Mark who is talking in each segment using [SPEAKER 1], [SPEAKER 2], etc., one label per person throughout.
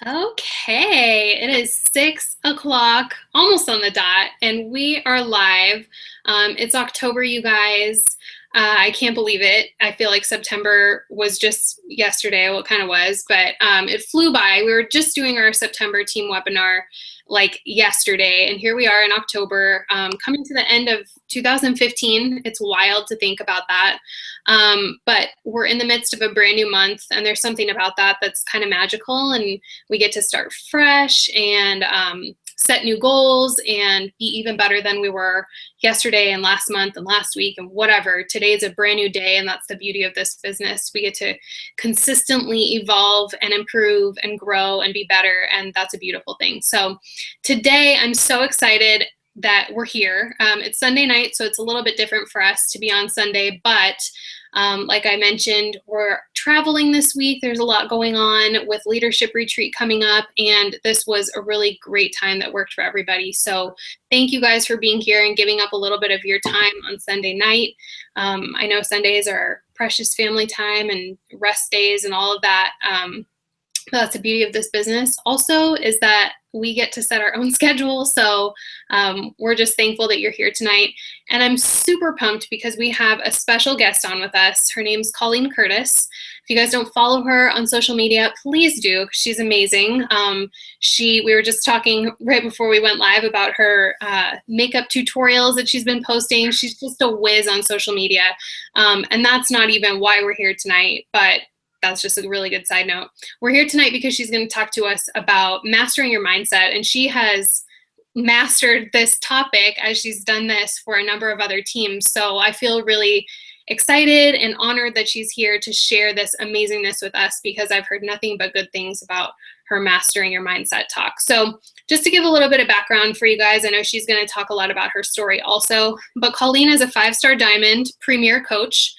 [SPEAKER 1] Okay, it is 6 o'clock, almost on the dot, and we are live. It's October, you guys. I can't believe it. I feel like September was just yesterday. Well, it kind of was, but it flew by. We were just doing our September team webinar like yesterday, and here we are in October, coming to the end of 2015. It's wild to think about that. But we're in the midst of a brand new month, and there's something about that that's kind of magical, and we get to start fresh and set new goals and be even better than we were yesterday and last month and last week and whatever. Today is a brand new day, and that's the beauty of this business. We get to consistently evolve and improve and grow and be better, and that's a beautiful thing. So today I'm so excited that we're here. It's Sunday night, so it's a little bit different for us to be on Sunday, but like I mentioned, we're traveling this week. There's a lot going on with leadership retreat coming up, and this was a really great time that worked for everybody. So thank you guys for being here and giving up a little bit of your time on Sunday night. I know Sundays are precious family time and rest days and all of that. That's the beauty of this business also, is that we get to set our own schedule. So we're just thankful that you're here tonight. And I'm super pumped because we have a special guest on with us. Her name's Colleen Curtice. If you guys don't follow her on social media, please do, 'cause she's amazing. We were just talking right before we went live about her makeup tutorials that she's been posting. She's just a whiz on social media. And that's not even why we're here tonight, but that's just a really good side note. We're here tonight because she's going to talk to us about mastering your mindset, and she has mastered this topic as she's done this for a number of other teams. So I feel really excited and honored that she's here to share this amazingness with us, because I've heard nothing but good things about her mastering your mindset talk. So just to give a little bit of background for you guys, I know she's going to talk a lot about her story also, but Colleen is a 5-star diamond premier coach.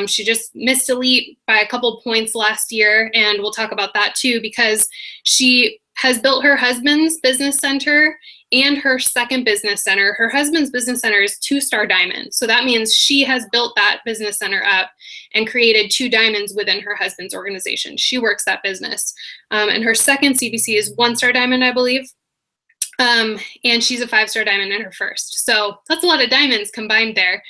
[SPEAKER 1] She just missed elite by a couple points last year, and we'll talk about that too, because she has built her husband's business center and her second business center. Her husband's business center is 2-star diamond. So that means she has built that business center up and created 2 diamonds within her husband's organization. She works that business. And her second CBC is 1-star diamond, I believe. And she's a 5-star diamond in her first. So that's a lot of diamonds combined there.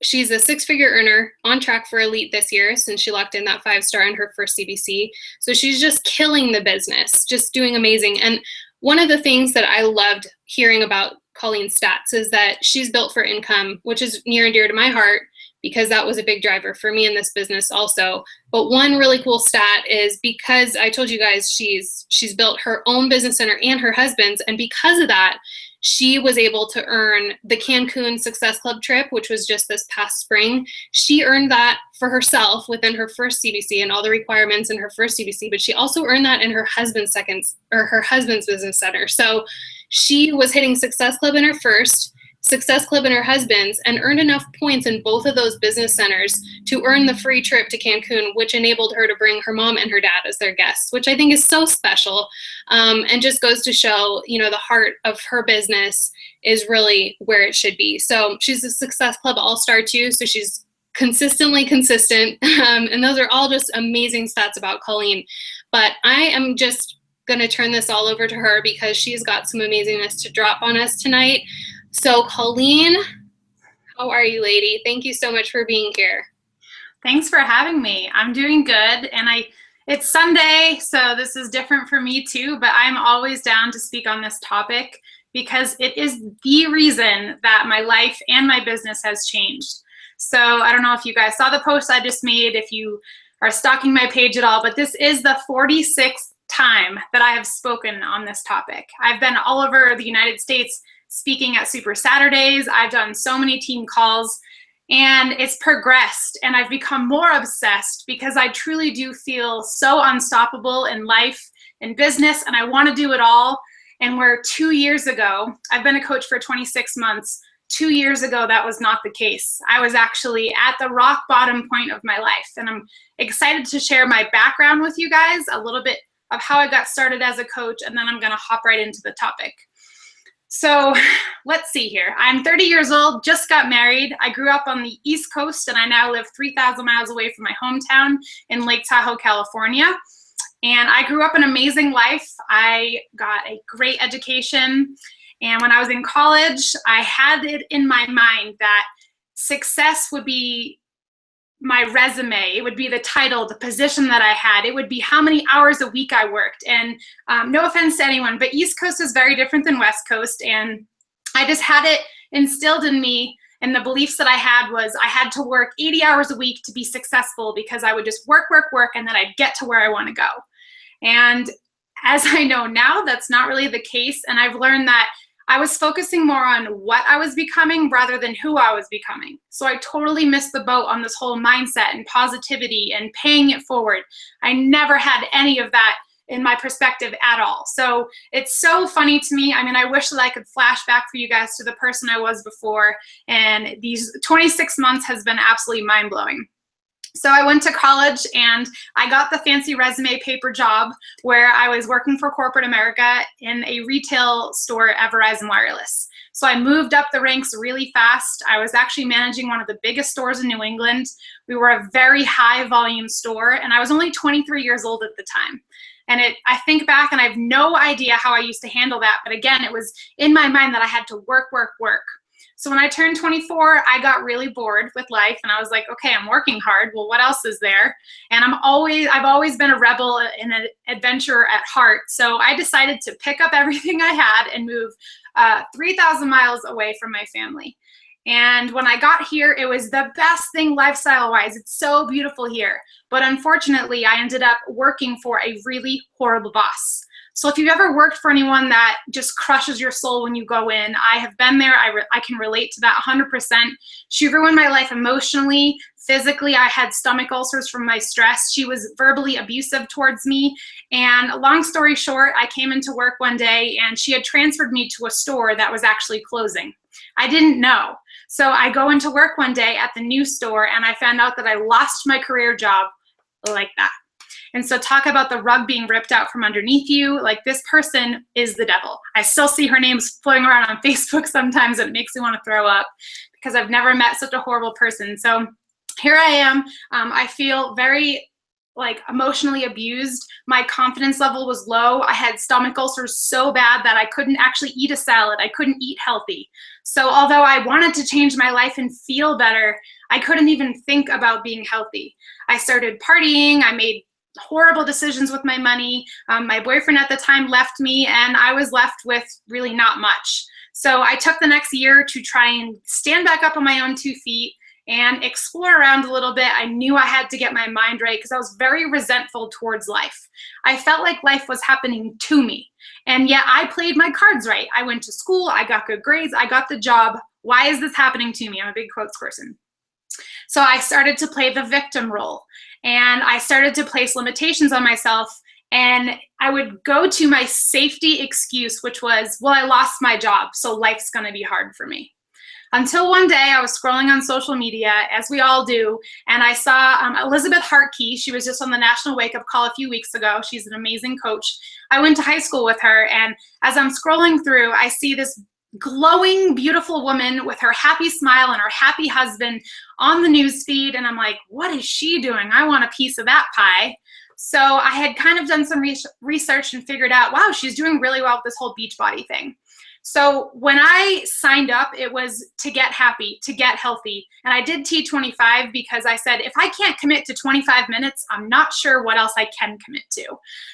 [SPEAKER 1] She's a 6-figure earner, on track for elite this year since she locked in that 5-star in her first CBC. So she's just killing the business, just doing amazing. And one of the things that I loved hearing about Colleen's stats is that she's built for income, which is near and dear to my heart, because that was a big driver for me in this business also. But one really cool stat is, because I told you guys she's built her own business center and her husband's, and because of that, she was able to earn the Cancun Success Club trip, which was just this past spring. She earned that for herself within her first CBC and all the requirements in her first CBC, but she also earned that in her husband's business center. So she was hitting Success Club in her first, Success Club in her husband's, and earned enough points in both of those business centers to earn the free trip to Cancun, which enabled her to bring her mom and her dad as their guests, which I think is so special, and just goes to show, the heart of her business is really where it should be. So she's a Success Club All-Star too, so she's consistently consistent, and those are all just amazing stats about Colleen. But I am just going to turn this all over to her because she's got some amazingness to drop on us tonight. So Colleen, how are you, lady? Thank you so much for being here.
[SPEAKER 2] Thanks for having me. I'm doing good, and it's Sunday, so this is different for me too, but I'm always down to speak on this topic because it is the reason that my life and my business has changed. So I don't know if you guys saw the post I just made, if you are stalking my page at all, but this is the 46th time that I have spoken on this topic. I've been all over the United States speaking at Super Saturdays. I've done so many team calls, and it's progressed, and I've become more obsessed because I truly do feel so unstoppable in life and business, and I want to do it all. And where 2 years ago, I've been a coach for 26 months, 2 years ago, that was not the case. I was actually at the rock bottom point of my life, and I'm excited to share my background with you guys, a little bit of how I got started as a coach, and then I'm going to hop right into the topic. So let's see here. I'm 30 years old, just got married. I grew up on the East Coast, and I now live 3,000 miles away from my hometown in Lake Tahoe, California. And I grew up an amazing life. I got a great education. And when I was in college, I had it in my mind that success would be my resume. It would be the title, the position that I had. It would be how many hours a week I worked. And no offense to anyone, but East Coast is very different than West Coast. And I just had it instilled in me. And the beliefs that I had was I had to work 80 hours a week to be successful, because I would just work, and then I'd get to where I want to go. And as I know now, that's not really the case. And I've learned that I was focusing more on what I was becoming rather than who I was becoming. So I totally missed the boat on this whole mindset and positivity and paying it forward. I never had any of that in my perspective at all. So it's so funny to me. I mean, I wish that I could flash back for you guys to the person I was before. And these 26 months has been absolutely mind-blowing. So I went to college and I got the fancy resume paper job where I was working for corporate America in a retail store at Verizon Wireless. So I moved up the ranks really fast. I was actually managing one of the biggest stores in New England. We were a very high volume store, and I was only 23 years old at the time. And I think back and I have no idea how I used to handle that. But again, it was in my mind that I had to work. So when I turned 24, I got really bored with life, and I was like, okay, I'm working hard. Well, what else is there? And I've always been a rebel and an adventurer at heart. So I decided to pick up everything I had and move 3,000 miles away from my family. And when I got here, it was the best thing lifestyle-wise. It's so beautiful here. But unfortunately, I ended up working for a really horrible boss. So if you've ever worked for anyone that just crushes your soul when you go in, I have been there. I can relate to that 100%. She ruined my life emotionally, physically. I had stomach ulcers from my stress. She was verbally abusive towards me. And long story short, I came into work one day and she had transferred me to a store that was actually closing. I didn't know. So I go into work one day at the new store and I found out that I lost my career job like that. And so talk about the rug being ripped out from underneath you. Like, this person is the devil. I still see her names floating around on Facebook sometimes. It makes me want to throw up because I've never met such a horrible person. So here I am. I feel very emotionally abused. My confidence level was low. I had stomach ulcers so bad that I couldn't actually eat a salad. I couldn't eat healthy. So although I wanted to change my life and feel better, I couldn't even think about being healthy. I started partying. I made horrible decisions with my money. My boyfriend at the time left me, and I was left with really not much. So I took the next year to try and stand back up on my own 2 feet and explore around a little bit. I knew I had to get my mind right because I was very resentful towards life. I felt like life was happening to me, and yet I played my cards right. I went to school, I got good grades, I got the job. Why is this happening to me? I'm a big quotes person. So I started to play the victim role, and I started to place limitations on myself, and I would go to my safety excuse, which was, well, I lost my job, so life's gonna be hard for me. Until one day I was scrolling on social media, as we all do, and I saw Elizabeth Hartkey. She was just on the National Wake Up Call a few weeks ago. She's an amazing coach. I went to high school with her, and as I'm scrolling through, I see this glowing, beautiful woman with her happy smile and her happy husband on the news feed, and I'm like, what is she doing? I want a piece of that pie. So I had kind of done some research and figured out, wow, she's doing really well with this whole Beachbody thing. So when I signed up, it was to get happy, to get healthy. And I did T25 because I said, if I can't commit to 25 minutes, I'm not sure what else I can commit to.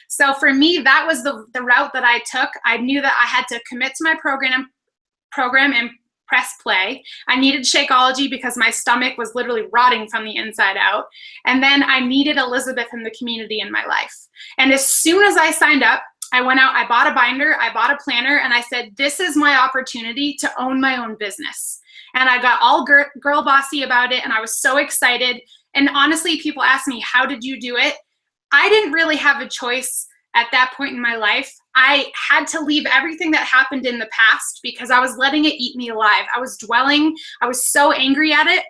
[SPEAKER 2] So for me, that was the route that I took. I knew that I had to commit to my program and press play. I needed Shakeology because my stomach was literally rotting from the inside out. And then I needed Elizabeth in the community in my life. And as soon as I signed up, I went out, I bought a binder, I bought a planner, and I said, this is my opportunity to own my own business. And I got all girl bossy about it, and I was so excited. And honestly, people ask me, how did you do it? I didn't really have a choice at that point in my life. I had to leave everything that happened in the past because I was letting it eat me alive. I was dwelling. I was so angry at it.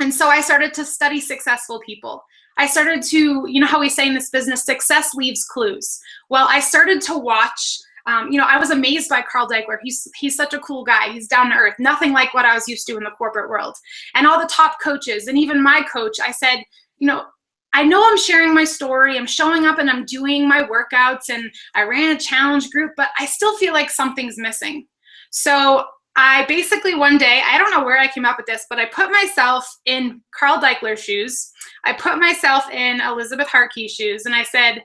[SPEAKER 2] And so I started to study successful people. I started to, you know how we say in this business, success leaves clues. Well, I started to watch, I was amazed by Carl Deichler. He's such a cool guy. He's down to earth, nothing like what I was used to in the corporate world. And all the top coaches, and even my coach, I said, I know I'm sharing my story, I'm showing up and I'm doing my workouts and I ran a challenge group, but I still feel like something's missing. So I basically one day, I don't know where I came up with this, but I put myself in Carl Deichler's shoes. I put myself in Elizabeth Harkey's shoes and I said,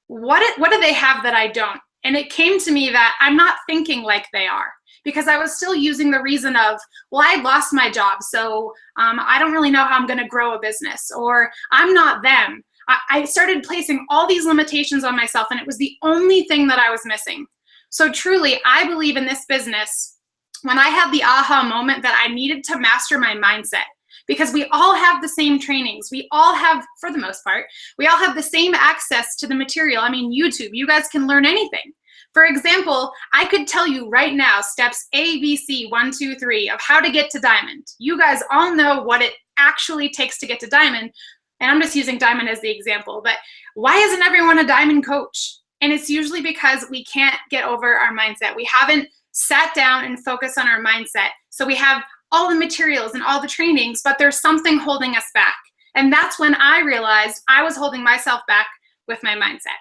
[SPEAKER 2] what do they have that I don't? And it came to me that I'm not thinking like they are, because I was still using the reason of, well, I lost my job, so I don't really know how I'm gonna grow a business, or I'm not them. I started placing all these limitations on myself, and it was the only thing that I was missing. So truly, I believe in this business, when I had the aha moment that I needed to master my mindset, because we all have the same trainings. We all have, for the most part, we all have the same access to the material. I mean, YouTube, you guys can learn anything. For example, I could tell you right now steps A, B, C, 1, 2, 3 of how to get to diamond. You guys all know what it actually takes to get to diamond. And I'm just using diamond as the example, but why isn't everyone a diamond coach? And it's usually because we can't get over our mindset. We haven't sat down and focused on our mindset. So we have all the materials and all the trainings, but there's something holding us back. And that's when I realized I was holding myself back with my mindset.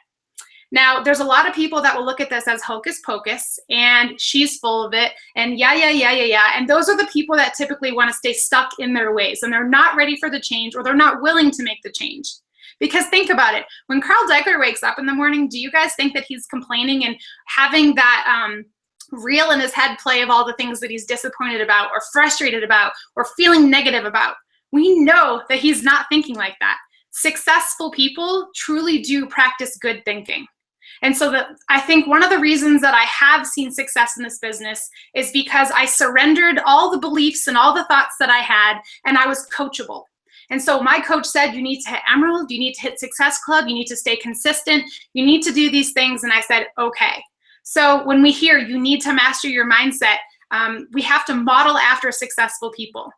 [SPEAKER 2] Now, there's a lot of people that will look at this as hocus pocus, and she's full of it, and yeah. And those are the people that typically want to stay stuck in their ways, and they're not ready for the change, or they're not willing to make the change. Because think about it, when Carl Deichler wakes up in the morning, do you guys think that he's complaining and having that reel in his head play of all the things that he's disappointed about, or frustrated about, or feeling negative about? We know that he's not thinking like that. Successful people truly do practice good thinking. And so I think one of the reasons that I have seen success in this business is because I surrendered all the beliefs and all the thoughts that I had, and I was coachable. And so my coach said, you need to hit Emerald, you need to hit Success Club, you need to stay consistent, you need to do these things. And I said, okay. So when we hear you need to master your mindset, we have to model after successful people.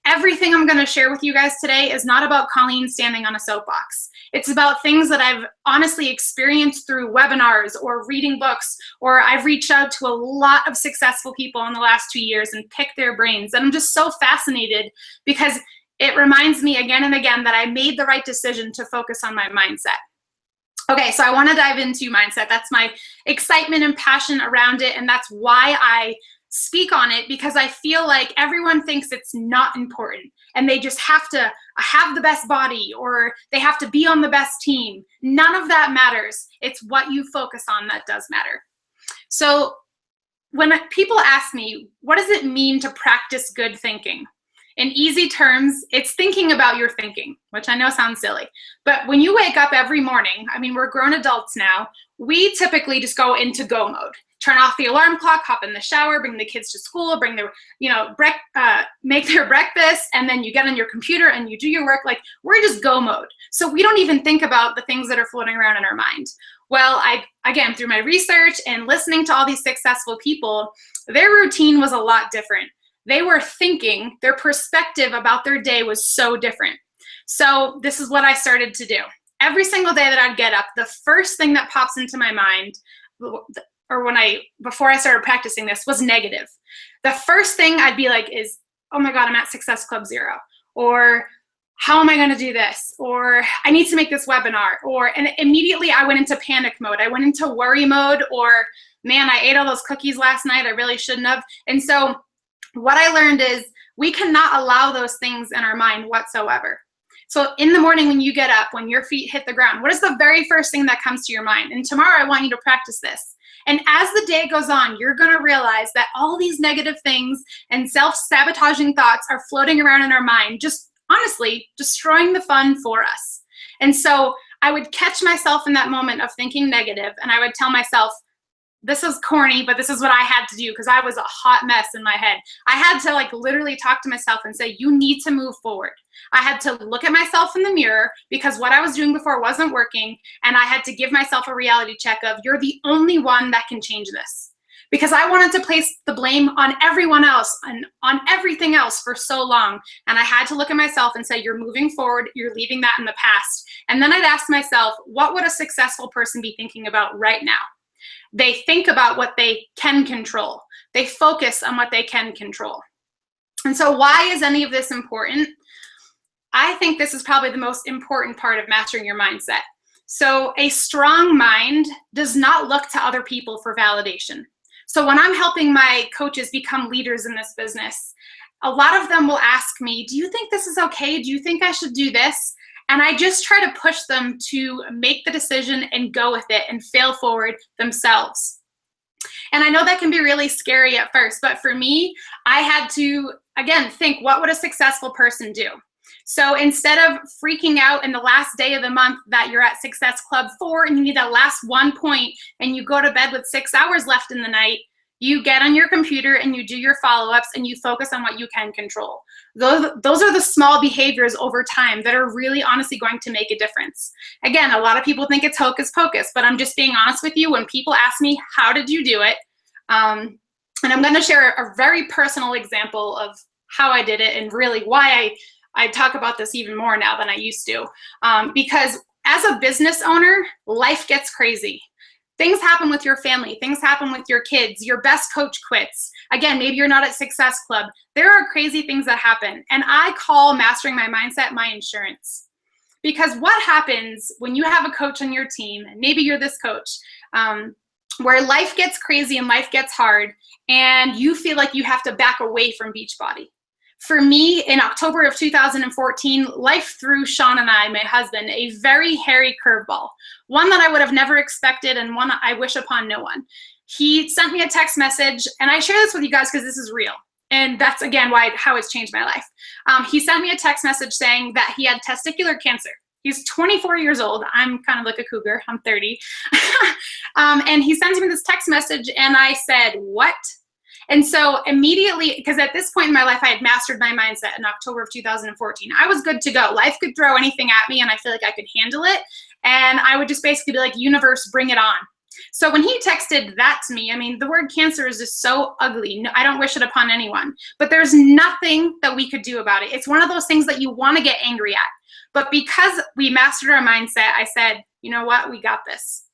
[SPEAKER 2] Everything I'm going to share with you guys today is not about Colleen standing on a soapbox. It's about things that I've honestly experienced through webinars or reading books, or I've reached out to a lot of successful people in the last 2 years and picked their brains. And I'm just so fascinated because it reminds me again and again that I made the right decision to focus on my mindset. Okay, so I want to dive into mindset. That's my excitement and passion around it, and that's why I speak on it, because I feel like everyone thinks it's not important and they just have to have the best body or they have to be on the best team. None of that matters. It's what you focus on that does matter. So when people ask me, what does it mean to practice good thinking? In easy terms, it's thinking about your thinking, which I know sounds silly. But when you wake up every morning, I mean, we're grown adults now, we typically just go into go mode. Turn off the alarm clock, hop in the shower, bring the kids to school, bring their, make their breakfast, and then you get on your computer and you do your work. Like, we're just go mode. So we don't even think about the things that are floating around in our mind. Well, again, through my research and listening to all these successful people, their routine was a lot different. They were thinking, their perspective about their day was so different. So this is what I started to do. Every single day that I'd get up, the first thing that pops into my mind, or before I started practicing this, was negative. The first thing I'd be like is, oh my God, I'm at Success Club 0. Or how am I gonna do this? Or I need to make this webinar. And immediately I went into panic mode. I went into worry mode, or man, I ate all those cookies last night. I really shouldn't have. And so what I learned is we cannot allow those things in our mind whatsoever. So in the morning when you get up, when your feet hit the ground, what is the very first thing that comes to your mind? And tomorrow I want you to practice this. And as the day goes on, you're going to realize that all these negative things and self-sabotaging thoughts are floating around in our mind, just honestly destroying the fun for us. And so I would catch myself in that moment of thinking negative, and I would tell myself, this is corny, but this is what I had to do because I was a hot mess in my head. I had to literally talk to myself and say, you need to move forward. I had to look at myself in the mirror because what I was doing before wasn't working. And I had to give myself a reality check of, you're the only one that can change this. Because I wanted to place the blame on everyone else and on everything else for so long. And I had to look at myself and say, you're moving forward, you're leaving that in the past. And then I'd ask myself, what would a successful person be thinking about right now? They think about what they can control. They focus on what they can control. And so why is any of this important? I think this is probably the most important part of mastering your mindset. So a strong mind does not look to other people for validation. So when I'm helping my coaches become leaders in this business, a lot of them will ask me, do you think this is okay? Do you think I should do this? And I just try to push them to make the decision and go with it and fail forward themselves. And I know that can be really scary at first, but for me, I had to, again, think, what would a successful person do? So instead of freaking out in the last day of the month that you're at Success Club 4 and you need that last 1 point and you go to bed with 6 hours left in the night, you get on your computer and you do your follow-ups and you focus on what you can control. Those are the small behaviors over time that are really honestly going to make a difference. Again, a lot of people think it's hocus pocus, but I'm just being honest with you. When people ask me, how did you do it? And I'm going to share a very personal example of how I did it and really why I talk about this even more now than I used to. Because as a business owner, life gets crazy. Things happen with your family. Things happen with your kids. Your best coach quits. Again, maybe you're not at Success Club. There are crazy things that happen. And I call mastering my mindset my insurance. Because what happens when you have a coach on your team, and maybe you're this coach, where life gets crazy and life gets hard, and you feel like you have to back away from Beachbody. For me, in October of 2014, life threw Sean and I, my husband, a very hairy curveball, one that I would have never expected and one I wish upon no one. He sent me a text message, and I share this with you guys because this is real. And that's, again, how it's changed my life. He sent me a text message saying that he had testicular cancer. He's 24 years old. I'm kind of like a cougar. I'm 30. And he sends me this text message, and I said, what? And so immediately, because at this point in my life, I had mastered my mindset in October of 2014. I was good to go. Life could throw anything at me, and I feel like I could handle it. And I would just basically be like, universe, bring it on. So when he texted that to me, I mean, the word cancer is just so ugly. No, I don't wish it upon anyone. But there's nothing that we could do about it. It's one of those things that you want to get angry at. But because we mastered our mindset, I said, you know what? We got this.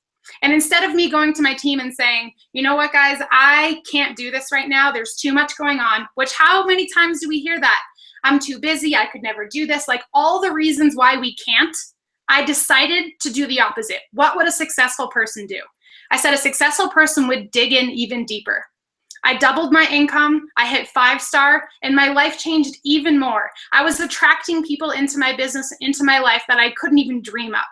[SPEAKER 2] And instead of me going to my team and saying, you know what, guys, I can't do this right now. There's too much going on, which how many times do we hear that? I'm too busy. I could never do this. Like all the reasons why we can't, I decided to do the opposite. What would a successful person do? I said a successful person would dig in even deeper. I doubled my income, I hit 5-star, and my life changed even more. I was attracting people into my business, into my life that I couldn't even dream up,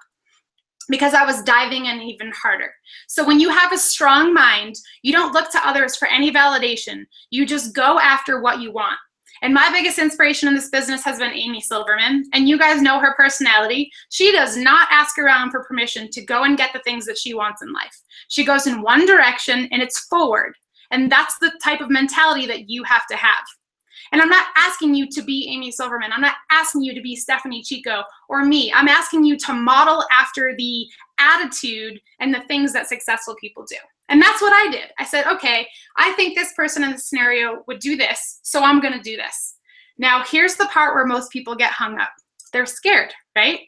[SPEAKER 2] because I was diving in even harder. So when you have a strong mind, you don't look to others for any validation. You just go after what you want. And my biggest inspiration in this business has been Amy Silverman. And you guys know her personality. She does not ask around for permission to go and get the things that she wants in life. She goes in one direction and it's forward. And that's the type of mentality that you have to have. And I'm not asking you to be Amy Silverman. I'm not asking you to be Stephanie Chico or me. I'm asking you to model after the attitude and the things that successful people do. And that's what I did. I said, okay, I think this person in this scenario would do this, so I'm going to do this. Now, here's the part where most people get hung up. They're scared, right?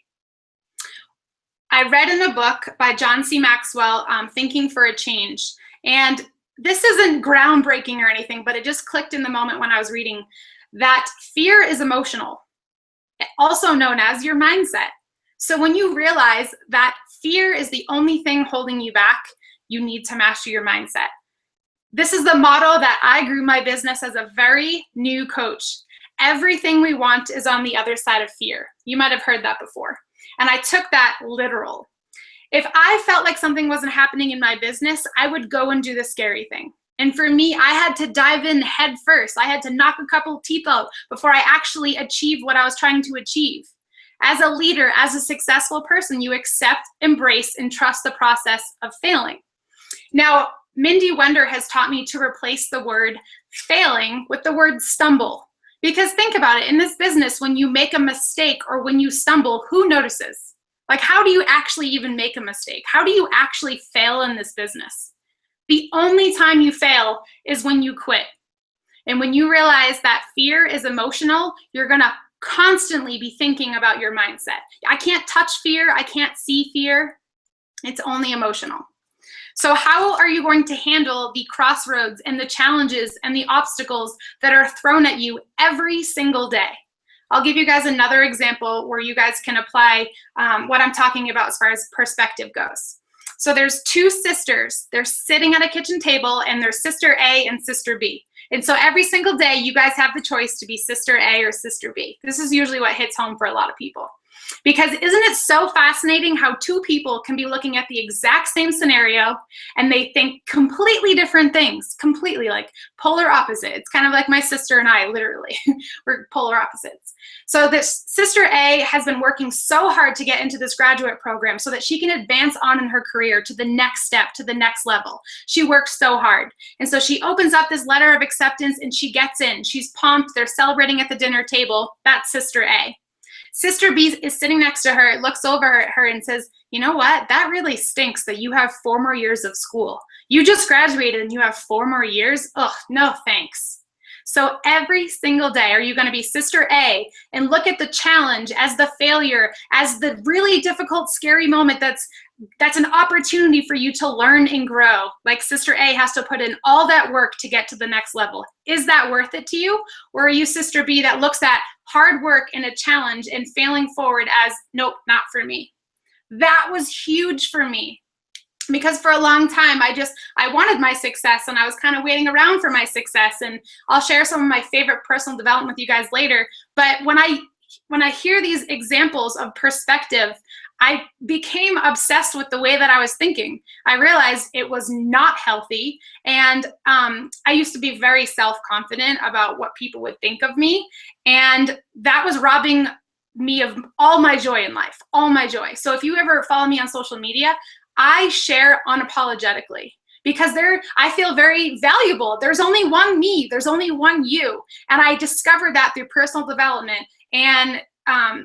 [SPEAKER 2] I read in a book by John C. Maxwell, Thinking for a Change. And this isn't groundbreaking or anything, but it just clicked in the moment when I was reading that fear is emotional, also known as your mindset. So when you realize that fear is the only thing holding you back, you need to master your mindset. This is the motto that I grew my business as a very new coach. Everything we want is on the other side of fear. You might have heard that before. And I took that literal. If I felt like something wasn't happening in my business, I would go and do the scary thing. And for me, I had to dive in head first. I had to knock a couple of teeth out before I actually achieved what I was trying to achieve. As a leader, as a successful person, you accept, embrace, and trust the process of failing. Now, Mindy Wender has taught me to replace the word failing with the word stumble. Because think about it, in this business, when you make a mistake or when you stumble, who notices? Like, how do you actually even make a mistake? How do you actually fail in this business? The only time you fail is when you quit. And when you realize that fear is emotional, you're going to constantly be thinking about your mindset. I can't touch fear. I can't see fear. It's only emotional. So how are you going to handle the crossroads and the challenges and the obstacles that are thrown at you every single day? I'll give you guys another example where you guys can apply what I'm talking about as far as perspective goes. So there's two sisters. They're sitting at a kitchen table, and there's sister A and sister B. And so every single day, you guys have the choice to be sister A or sister B. This is usually what hits home for a lot of people. Because isn't it so fascinating how two people can be looking at the exact same scenario and they think completely different things, completely like polar opposite. It's kind of like my sister and I, literally. We're polar opposites. So this sister A has been working so hard to get into this graduate program so that she can advance on in her career to the next step, to the next level. She worked so hard. And so she opens up this letter of acceptance and she gets in. She's pumped. They're celebrating at the dinner table. That's sister A. Sister B is sitting next to her, looks over at her and says, you know what? That really stinks that you have 4 more years of school. You just graduated and you have 4 more years? Ugh, no thanks. So every single day, are you going to be sister A and look at the challenge as the failure, as the really difficult, scary moment that's an opportunity for you to learn and grow. Like sister A has to put in all that work to get to the next level. Is that worth it to you? Or are you sister B that looks at hard work and a challenge and failing forward as, nope, not for me? That was huge for me. Because for a long time, I wanted my success and I was kind of waiting around for my success. And I'll share some of my favorite personal development with you guys later. But when I hear these examples of perspective, I became obsessed with the way that I was thinking. I realized it was not healthy. And I used to be very self-confident about what people would think of me. And that was robbing me of all my joy in life, all my joy. So if you ever follow me on social media, I share unapologetically because I feel very valuable. There's only one me, there's only one you. And I discovered that through personal development and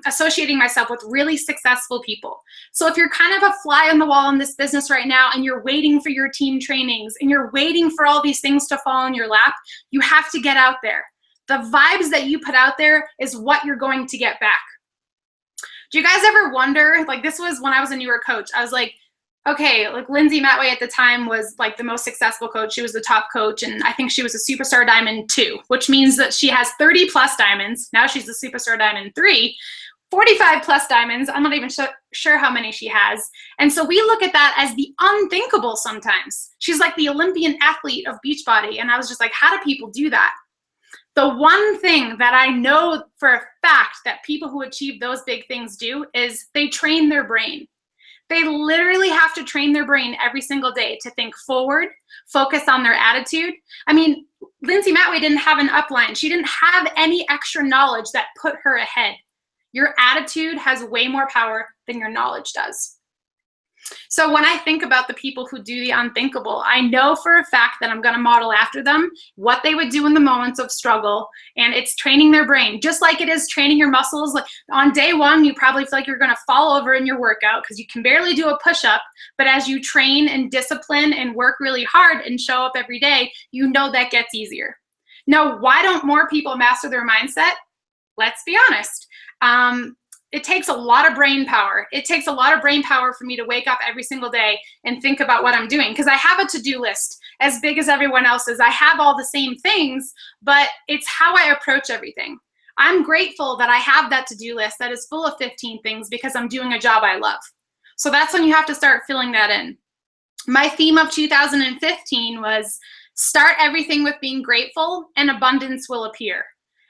[SPEAKER 2] associating myself with really successful people. So if you're kind of a fly on the wall in this business right now and you're waiting for your team trainings and you're waiting for all these things to fall in your lap, you have to get out there. The vibes that you put out there is what you're going to get back. Do you guys ever wonder, like this was when I was a newer coach, I was like, okay, like Lindsay Matway at the time was like the most successful coach. She was the top coach. And I think she was a superstar diamond 2, which means that she has 30 plus diamonds. Now she's a superstar diamond 3, 45 plus diamonds. I'm not even sure how many she has. And so we look at that as the unthinkable sometimes. She's like the Olympian athlete of Beachbody. And I was just like, how do people do that? The one thing that I know for a fact that people who achieve those big things do is they train their brain. They literally have to train their brain every single day to think forward, focus on their attitude. I mean, Lindsay Matway didn't have an upline. She didn't have any extra knowledge that put her ahead. Your attitude has way more power than your knowledge does. So when I think about the people who do the unthinkable, I know for a fact that I'm going to model after them what they would do in the moments of struggle. And it's training their brain, just like it is training your muscles. Like on day 1, you probably feel like you're going to fall over in your workout because you can barely do a push-up. But as you train and discipline and work really hard and show up every day, you know that gets easier. Now, why don't more people master their mindset? Let's be honest. It takes a lot of brain power. It takes a lot of brain power for me to wake up every single day and think about what I'm doing because I have a to-do list as big as everyone else's. I have all the same things, but it's how I approach everything. I'm grateful that I have that to-do list that is full of 15 things because I'm doing a job I love. So that's when you have to start filling that in. My theme of 2015 was start everything with being grateful and abundance will appear.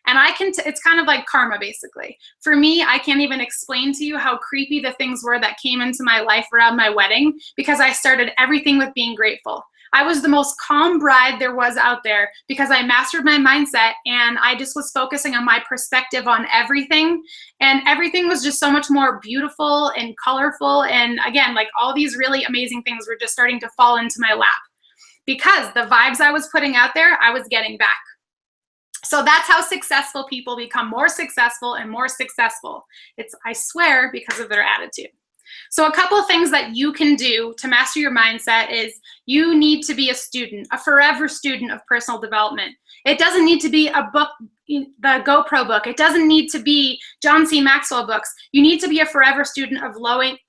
[SPEAKER 2] And it's kind of like karma, basically. For me, I can't even explain to you how creepy the things were that came into my life around my wedding because I started everything with being grateful. I was the most calm bride there was out there because I mastered my mindset and I just was focusing on my perspective on everything. And everything was just so much more beautiful and colorful. And again, like all these really amazing things were just starting to fall into my lap because the vibes I was putting out there, I was getting back. So that's how successful people become more successful and more successful. It's, I swear, because of their attitude. So a couple of things that you can do to master your mindset is you need to be a student, a forever student of personal development. It doesn't need to be a book, the GoPro book. It doesn't need to be John C. Maxwell books. You need to be a forever student of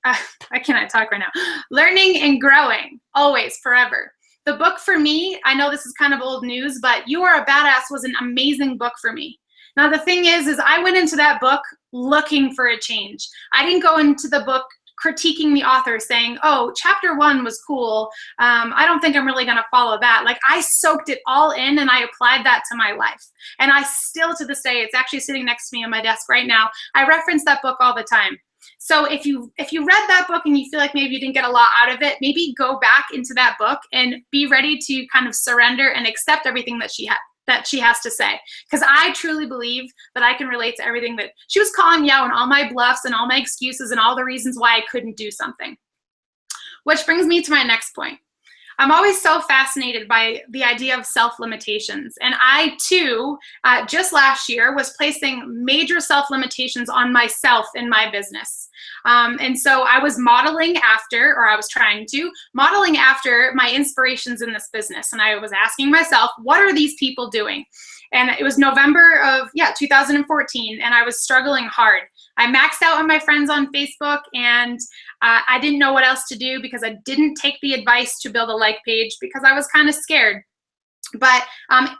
[SPEAKER 2] I cannot talk right now. Learning and growing, always, forever. The book for me, I know this is kind of old news, but You Are a Badass was an amazing book for me. Now, the thing is I went into that book looking for a change. I didn't go into the book critiquing the author saying, oh, chapter 1 was cool. I don't think I'm really going to follow that. Like, I soaked it all in and I applied that to my life. And I still, to this day, it's actually sitting next to me on my desk right now. I reference that book all the time. So if you read that book and you feel like maybe you didn't get a lot out of it, maybe go back into that book and be ready to kind of surrender and accept everything that she has to say. Because I truly believe that I can relate to everything that she was calling me out on, all my bluffs and all my excuses and all the reasons why I couldn't do something. Which brings me to my next point. I'm always so fascinated by the idea of self-limitations. And I too, just last year, was placing major self-limitations on myself in my business. And so I was modeling after, or I was trying to, modeling after my inspirations in this business. And I was asking myself, what are these people doing? And it was November of 2014, and I was struggling hard. I maxed out on my friends on Facebook, and I didn't know what else to do because I didn't take the advice to build a like page because I was kind of scared. But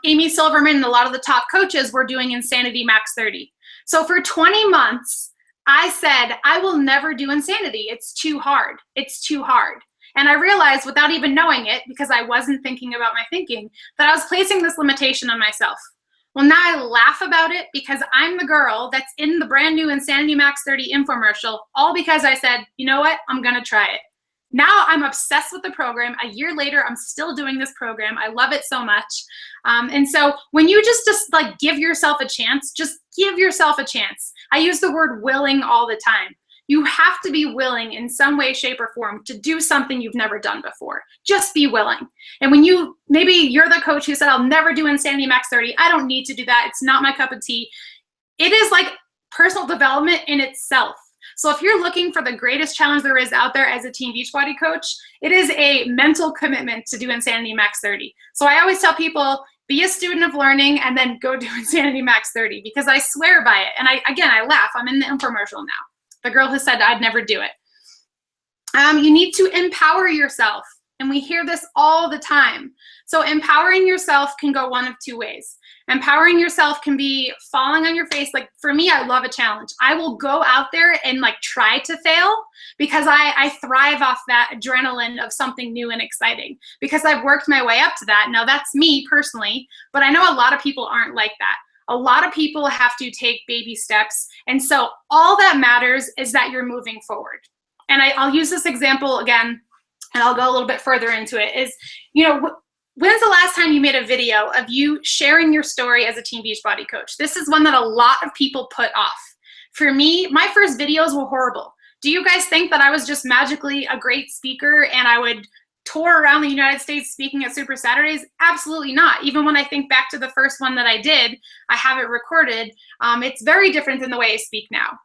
[SPEAKER 2] Amy Silverman and a lot of the top coaches were doing Insanity Max 30. So for 20 months, I said, I will never do Insanity. It's too hard. It's too hard. And I realized without even knowing it, because I wasn't thinking about my thinking, that I was placing this limitation on myself. Well, now I laugh about it because I'm the girl that's in the brand new Insanity Max 30 infomercial, all because I said, you know what, I'm gonna try it. Now I'm obsessed with the program. A year later, I'm still doing this program. I love it so much. And so when you just like give yourself a chance, just give yourself a chance. I use the word willing all the time. You have to be willing in some way, shape, or form to do something you've never done before. Just be willing. And when maybe you're the coach who said, I'll never do Insanity Max 30. I don't need to do that. It's not my cup of tea. It is like personal development in itself. So if you're looking for the greatest challenge there is out there as a Team Beachbody coach, it is a mental commitment to do Insanity Max 30. So I always tell people, be a student of learning and then go do Insanity Max 30 because I swear by it. And I laugh. I'm in the infomercial now. The girl who said I'd never do it. You need to empower yourself. And we hear this all the time. So empowering yourself can go one of two ways. Empowering yourself can be falling on your face. Like for me, I love a challenge. I will go out there and like try to fail because I thrive off that adrenaline of something new and exciting because I've worked my way up to that. Now that's me personally, but I know a lot of people aren't like that. A lot of people have to take baby steps. And so all that matters is that you're moving forward. And I'll use this example again, and I'll go a little bit further into it, is, when's the last time you made a video of you sharing your story as a Team Beachbody coach? This is one that a lot of people put off. For me, my first videos were horrible. Do you guys think that I was just magically a great speaker and I would tour around the United States speaking at Super Saturdays? Absolutely not. Even when I think back to the first one that I did, I have it recorded. It's very different than the way I speak now.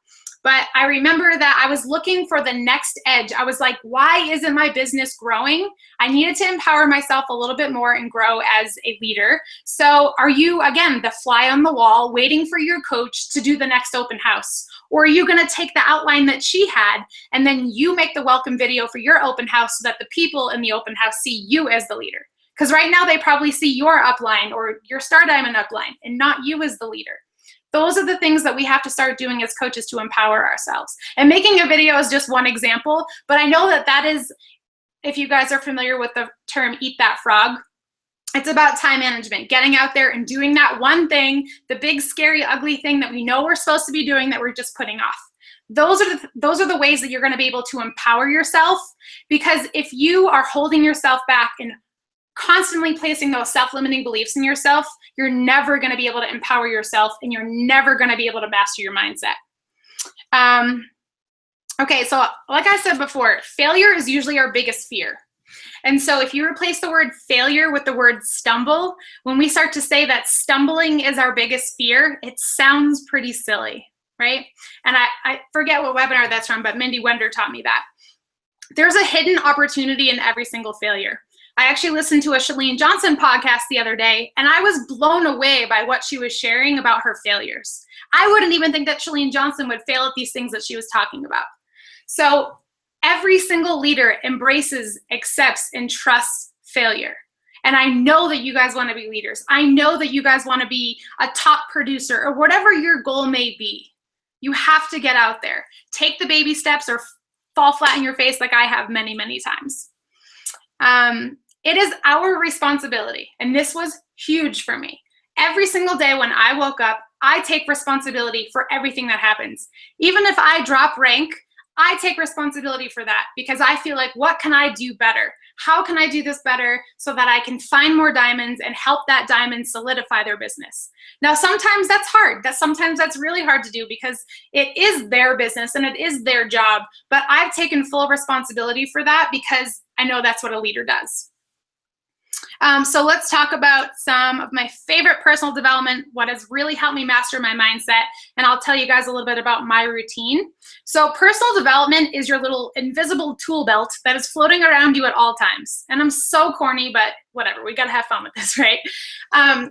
[SPEAKER 2] But I remember that I was looking for the next edge. I was like, why isn't my business growing? I needed to empower myself a little bit more and grow as a leader. So are you, again, the fly on the wall waiting for your coach to do the next open house? Or are you gonna take the outline that she had and then you make the welcome video for your open house so that the people in the open house see you as the leader? Because right now they probably see your upline or your Star Diamond upline and not you as the leader. Those are the things that we have to start doing as coaches to empower ourselves. And making a video is just one example, but I know that is, if you guys are familiar with the term eat that frog, it's about time management, getting out there and doing that one thing, the big, scary, ugly thing that we know we're supposed to be doing that we're just putting off. Those are the ways that you're gonna be able to empower yourself, because if you are holding yourself back and constantly placing those self-limiting beliefs in yourself, you're never going to be able to empower yourself and you're never going to be able to master your mindset. Okay, so like I said before, failure is usually our biggest fear. And so if you replace the word failure with the word stumble, when we start to say that stumbling is our biggest fear, it sounds pretty silly, right? And I forget what webinar that's from, but Mindy Wender taught me that. There's a hidden opportunity in every single failure. I actually listened to a Colleen Johnson podcast the other day, and I was blown away by what she was sharing about her failures. I wouldn't even think that Colleen Johnson would fail at these things that she was talking about. So every single leader embraces, accepts, and trusts failure. And I know that you guys want to be leaders. I know that you guys want to be a top producer or whatever your goal may be. You have to get out there. Take the baby steps or fall flat in your face like I have many, many times. It is our responsibility. And this was huge for me. Every single day when I woke up, I take responsibility for everything that happens. Even if I drop rank, I take responsibility for that because I feel like, what can I do better? How can I do this better so that I can find more diamonds and help that diamond solidify their business? Now, sometimes that's hard. Sometimes that's really hard to do because it is their business and it is their job. But I've taken full responsibility for that because I know that's what a leader does. So let's talk about some of my favorite personal development, what has really helped me master my mindset, and I'll tell you guys a little bit about my routine. So personal development is your little invisible tool belt that is floating around you at all times. And I'm so corny, but whatever, we gotta have fun with this, right?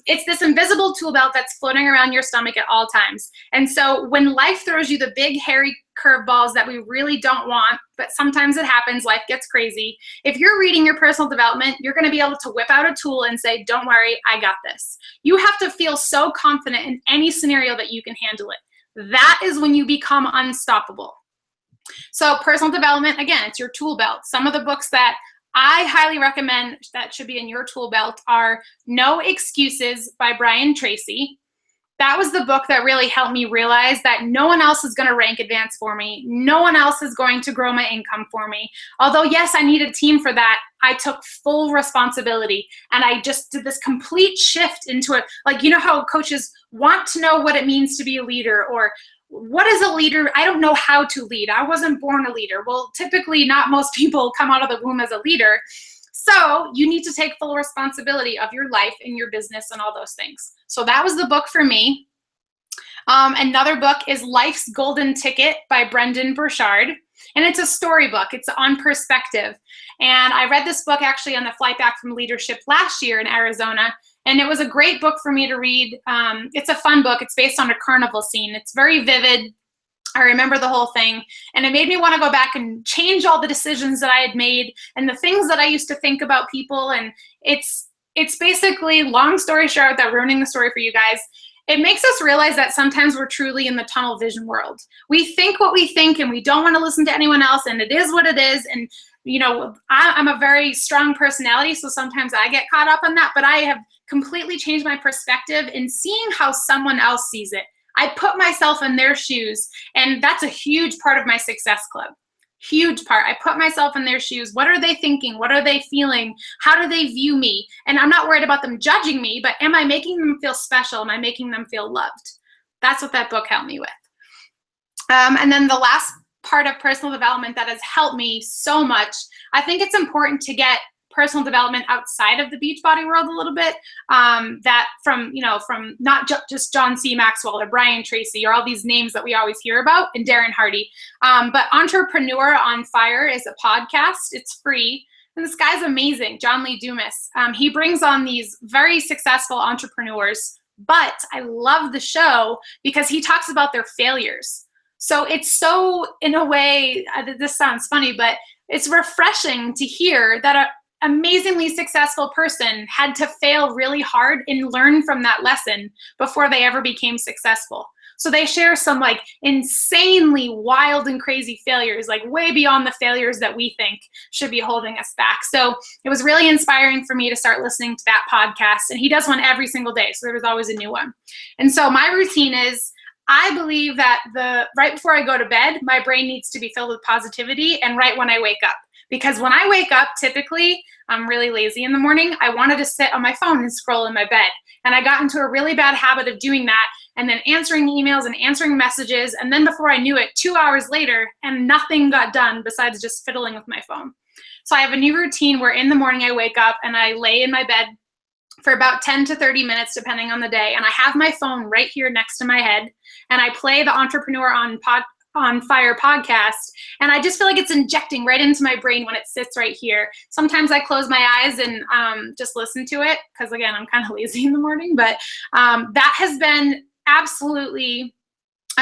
[SPEAKER 2] It's this invisible tool belt that's floating around your stomach at all times. And so when life throws you the big, hairy curveballs that we really don't want, but sometimes it happens, life gets crazy. If you're reading your personal development, you're gonna be able to whip out a tool and say, don't worry, I got this. You have to feel so confident in any scenario that you can handle it. That is when you become unstoppable. So personal development, again, it's your tool belt. Some of the books that I highly recommend that should be in your tool belt are No Excuses by Brian Tracy. That was the book that really helped me realize that no one else is going to rank advance for me. No one else is going to grow my income for me. Although, yes, I need a team for that, I took full responsibility. And I just did this complete shift into it. Like, you know how coaches want to know what it means to be a leader, or what is a leader? I don't know how to lead. I wasn't born a leader. Well, typically not most people come out of the womb as a leader. So you need to take full responsibility of your life and your business and all those things. So that was the book for me. Another book is Life's Golden Ticket by Brendon Burchard. And it's a storybook. It's on perspective. And I read this book actually on the flight back from leadership last year in Arizona. And it was a great book for me to read. It's a fun book. It's based on a carnival scene. It's very vivid. I remember the whole thing, and it made me want to go back and change all the decisions that I had made and the things that I used to think about people. And it's basically, long story short, without ruining the story for you guys, it makes us realize that sometimes we're truly in the tunnel vision world. We think what we think and we don't want to listen to anyone else, and it is what it is. And you know, I'm a very strong personality, so sometimes I get caught up on that, but I have completely changed my perspective in seeing how someone else sees it. I put myself in their shoes, and that's a huge part of my success club. Huge part. I put myself in their shoes. What are they thinking? What are they feeling? How do they view me? And I'm not worried about them judging me, but am I making them feel special? Am I making them feel loved? That's what that book helped me with. And then the last part of personal development that has helped me so much, I think it's important to get personal development outside of the Beachbody world a little bit, that from not just John C. Maxwell or Brian Tracy or all these names that we always hear about, and Darren Hardy, but Entrepreneur on Fire is a podcast. It's free. And this guy's amazing, John Lee Dumas. He brings on these very successful entrepreneurs, but I love the show because he talks about their failures. So it's so, in a way, this sounds funny, but it's refreshing to hear that amazingly successful person had to fail really hard and learn from that lesson before they ever became successful. So they share some like insanely wild and crazy failures, like way beyond the failures that we think should be holding us back. So it was really inspiring for me to start listening to that podcast. And he does one every single day, so there was always a new one. And so my routine is, I believe that right before I go to bed, my brain needs to be filled with positivity, and right when I wake up. Because when I wake up, typically, I'm really lazy in the morning. I wanted to sit on my phone and scroll in my bed. And I got into a really bad habit of doing that, and then answering emails and answering messages. And then before I knew it, 2 hours later, and nothing got done besides just fiddling with my phone. So I have a new routine where in the morning I wake up and I lay in my bed for about 10 to 30 minutes, depending on the day. And I have my phone right here next to my head. And I play the Entrepreneur on Fire podcast, and I just feel like it's injecting right into my brain when it sits right here. Sometimes I close my eyes and just listen to it, because again, I'm kind of lazy in the morning, but that has been absolutely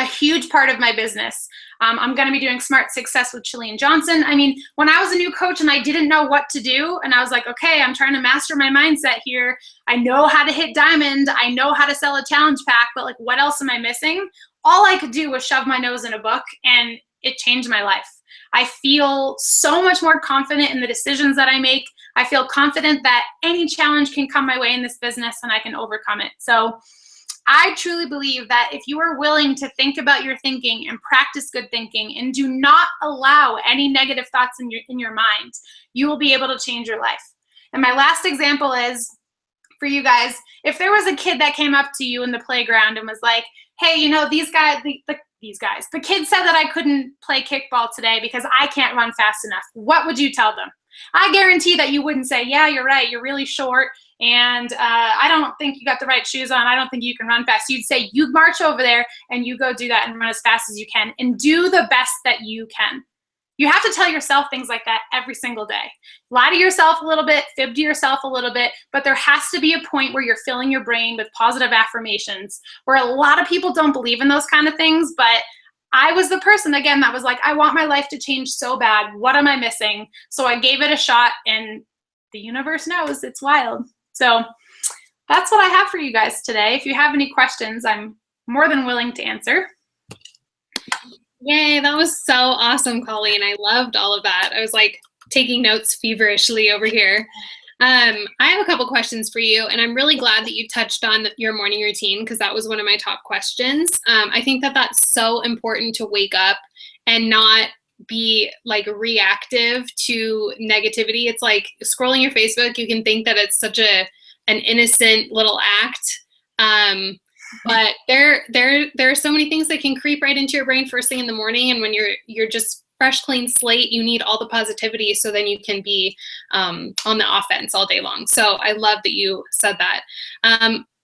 [SPEAKER 2] a huge part of my business. I'm going to be doing Smart Success with Colleen Johnson. I mean, when I was a new coach and I didn't know what to do, and I was like, okay, I'm trying to master my mindset here. I know how to hit diamond. I know how to sell a challenge pack, but like, what else am I missing? All I could do was shove my nose in a book, and it changed my life. I feel so much more confident in the decisions that I make. I feel confident that any challenge can come my way in this business and I can overcome it. So I truly believe that if you are willing to think about your thinking and practice good thinking and do not allow any negative thoughts in your mind, you will be able to change your life. And my last example is for you guys, if there was a kid that came up to you in the playground and was like, hey, you know, these guys, the kid said that I couldn't play kickball today because I can't run fast enough, what would you tell them? I guarantee that you wouldn't say, yeah, you're right, you're really short, and I don't think you got the right shoes on, I don't think you can run fast. You'd say, you march over there and you go do that and run as fast as you can and do the best that you can. You have to tell yourself things like that every single day. Lie to yourself a little bit, fib to yourself a little bit, but there has to be a point where you're filling your brain with positive affirmations, where a lot of people don't believe in those kind of things, but I was the person, again, that was like, I want my life to change so bad. What am I missing? So I gave it a shot, and the universe knows. It's wild. So that's what I have for you guys today. If you have any questions, I'm more than willing to answer.
[SPEAKER 1] Yay, that was so awesome, Colleen. I loved all of that. I was like taking notes feverishly over here. I have a couple questions for you, and I'm really glad that you touched on your morning routine because that was one of my top questions. I think that that's so important to wake up and not be like reactive to negativity. It's like scrolling your Facebook. You can think that it's such an innocent little act. But there are so many things that can creep right into your brain first thing in the morning, and when you're just fresh, clean slate, you need all the positivity so then you can be on the offense all day long. So I love that you said that.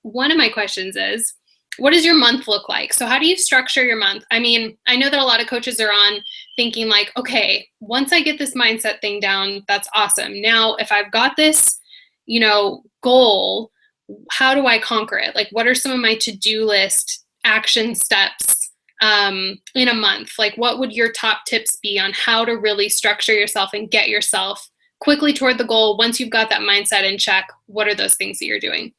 [SPEAKER 1] One of my questions is, what does your month look like? So how do you structure your month? I mean, I know that a lot of coaches are on thinking like, okay, once I get this mindset thing down, that's awesome. Now, if I've got this, you know, goal, how do I conquer it? Like, what are some of my to-do list action steps in a month? Like, what would your top tips be on how to really structure yourself and get yourself quickly toward the goal? Once you've got that mindset in check, what are those things that you're doing?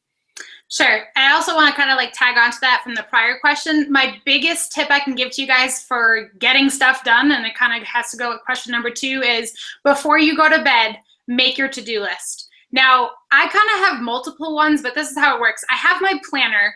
[SPEAKER 2] Sure. I also want to kind of like tag onto that from the prior question. My biggest tip I can give to you guys for getting stuff done, and it kind of has to go with question number 2, is before you go to bed, make your to-do list. Now, I kind of have multiple ones, but this is how it works. I have my planner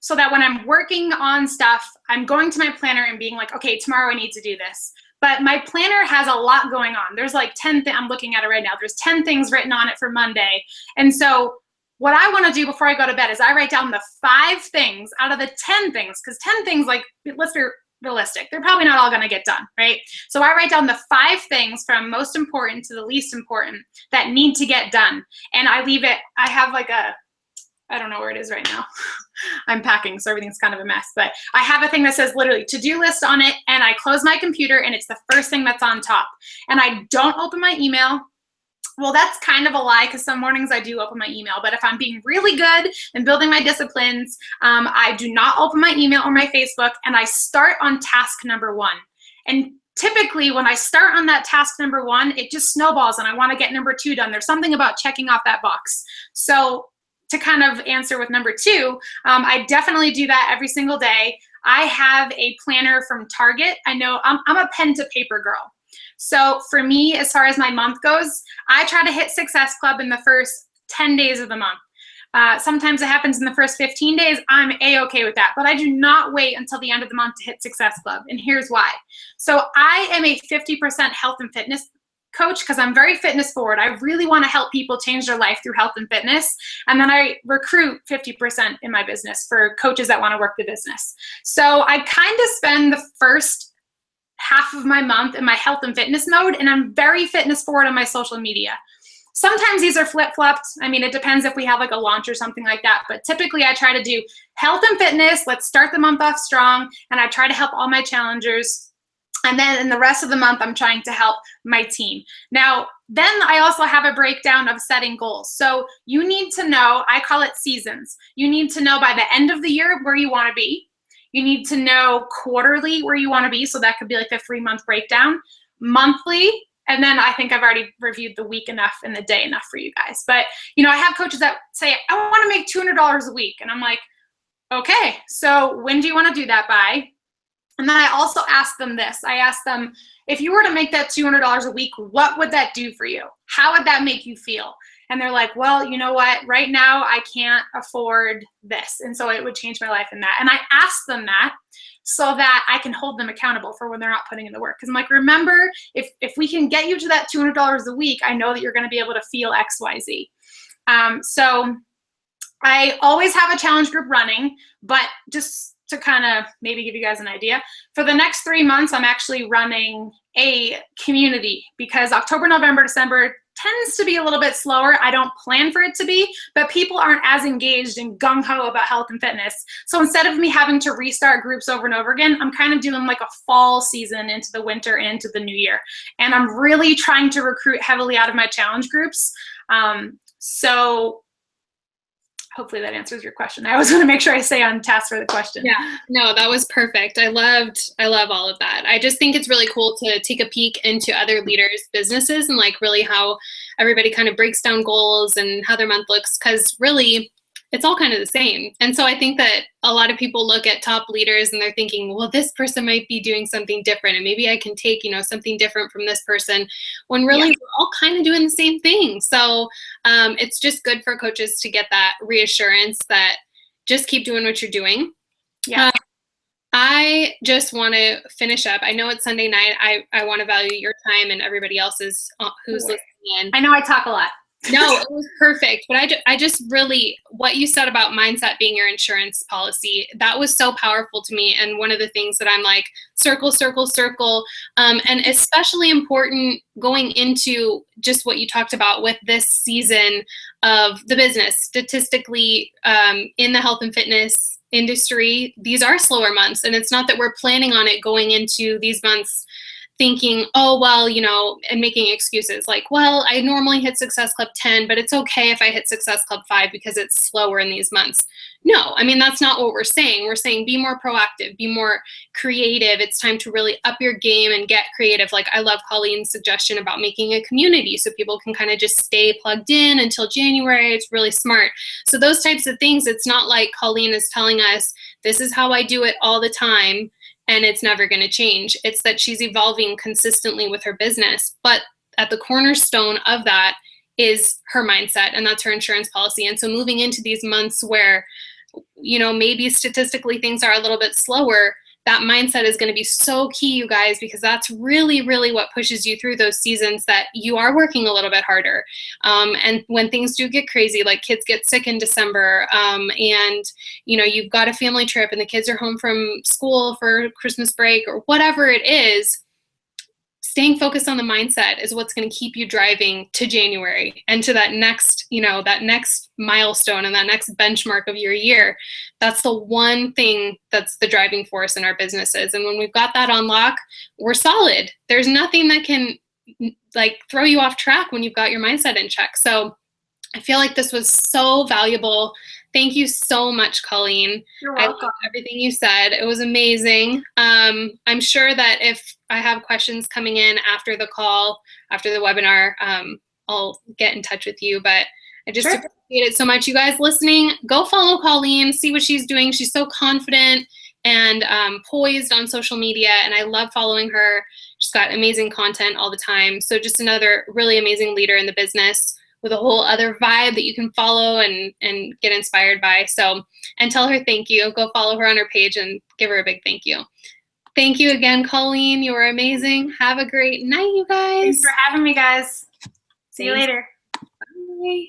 [SPEAKER 2] so that when I'm working on stuff, I'm going to my planner and being like, okay, tomorrow I need to do this. But my planner has a lot going on. There's like 10 things, I'm looking at it right now. There's 10 things written on it for Monday. And so what I want to do before I go to bed is I write down the 5 things out of the 10 things, because 10 things, like, let's be realistic, they're probably not all going to get done, right? So I write down the 5 things from most important to the least important that need to get done. And I leave it, I have like I don't know where it is right now. I'm packing, so everything's kind of a mess. But I have a thing that says literally to-do list on it, and I close my computer, and it's the first thing that's on top. And I don't open my email. Well, that's kind of a lie, because some mornings I do open my email. But if I'm being really good and building my disciplines, I do not open my email or my Facebook, and I start on task number 1. And typically when I start on that task number 1, it just snowballs, and I want to get number 2 done. There's something about checking off that box. So to kind of answer with number 2, I definitely do that every single day. I have a planner from Target. I know I'm a pen to paper girl. So for me, as far as my month goes, I try to hit Success Club in the first 10 days of the month. Sometimes it happens in the first 15 days. I'm A-okay with that, but I do not wait until the end of the month to hit Success Club, and here's why. So I am a 50% health and fitness coach because I'm very fitness forward. I really want to help people change their life through health and fitness. And then I recruit 50% in my business for coaches that want to work the business. So I kind of spend the first half of my month in my health and fitness mode, and I'm very fitness forward on my social media. Sometimes these are flip-flopped. I mean, it depends if we have like a launch or something like that, but typically I try to do health and fitness. Let's start the month off strong, and I try to help all my challengers. And then in the rest of the month, I'm trying to help my team. Now, then I also have a breakdown of setting goals. So you need to know, I call it seasons. You need to know by the end of the year where you want to be. You need to know quarterly where you want to be. So that could be like the 3-month breakdown, monthly. And then I think I've already reviewed the week enough and the day enough for you guys. But, you know, I have coaches that say, I want to make $200 a week. And I'm like, okay, so when do you want to do that by? And then I also ask them this. I ask them, if you were to make that $200 a week, what would that do for you? How would that make you feel? And they're like, well, you know what? Right now, I can't afford this. And so it would change my life in that. And I ask them that so that I can hold them accountable for when they're not putting in the work. Because I'm like, remember, if we can get you to that $200 a week, I know that you're going to be able to feel X, Y, Z. So I always have a challenge group running, but just to kind of maybe give you guys an idea, for the next 3 months, I'm actually running a community because October, November, December tends to be a little bit slower. I don't plan for it to be, but people aren't as engaged and gung-ho about health and fitness. So instead of me having to restart groups over and over again, I'm kind of doing like a fall season into the winter, into the new year. And I'm really trying to recruit heavily out of my challenge groups. So hopefully that answers your question. I always want to make sure I stay on task for the question.
[SPEAKER 1] Yeah, no, that was perfect. I love all of that. I just think it's really cool to take a peek into other leaders' businesses and like really how everybody kind of breaks down goals and how their month looks, because really it's all kind of the same. And so I think that a lot of people look at top leaders and they're thinking, well, this person might be doing something different and maybe I can take, you know, something different from this person, when really we're all kind of doing the same thing. So it's just good for coaches to get that reassurance that just keep doing what you're doing.
[SPEAKER 2] Yeah.
[SPEAKER 1] I just want to finish up. I know it's Sunday night. I want to value your time and everybody else's who's listening in.
[SPEAKER 2] I know I talk a lot.
[SPEAKER 1] No, it was perfect. But I just really, what you said about mindset being your insurance policy, that was so powerful to me. And one of the things that I'm like, circle, circle, circle. And especially important going into just what you talked about with this season of the business. Statistically, in the health and fitness industry, these are slower months. And it's not that we're planning on it going into these months thinking, oh, well, you know, and making excuses like, well, I normally hit Success Club 10, but it's okay if I hit Success Club 5 because it's slower in these months. No, I mean, that's not what we're saying. We're saying be more proactive, be more creative. It's time to really up your game and get creative. Like I love Colleen's suggestion about making a community so people can kind of just stay plugged in until January. It's really smart. So those types of things, it's not like Colleen is telling us, this is how I do it all the time, and it's never going to change. It's that she's evolving consistently with her business. But at the cornerstone of that is her mindset, and that's her insurance policy. And so moving into these months where, you know, maybe statistically things are a little bit slower, that mindset is going to be so key, you guys, because that's really, really what pushes you through those seasons that you are working a little bit harder. And when things do get crazy, like kids get sick in December, and, you know, you've got a family trip and the kids are home from school for Christmas break or whatever it is, staying focused on the mindset is what's going to keep you driving to January and to that next, you know, that next milestone and that next benchmark of your year. That's the one thing that's the driving force in our businesses. And when we've got that on lock, we're solid. There's nothing that can like throw you off track when you've got your mindset in check. So I feel like this was so valuable. Thank you so much, Colleen.
[SPEAKER 2] You're welcome.
[SPEAKER 1] I loved everything you said. It was amazing. I'm sure that if I have questions coming in after the call, after the webinar, I'll get in touch with you. But I just appreciate it so much. You guys listening, go follow Colleen, see what she's doing. She's so confident and poised on social media, and I love following her. She's got amazing content all the time. So just another really amazing leader in the business with a whole other vibe that you can follow and get inspired by. So, and tell her thank you. Go follow her on her page and give her a big thank you. Thank you again, Colleen. You were amazing. Have a great night, you guys.
[SPEAKER 2] Thanks for having me, guys. See you later.
[SPEAKER 1] Bye.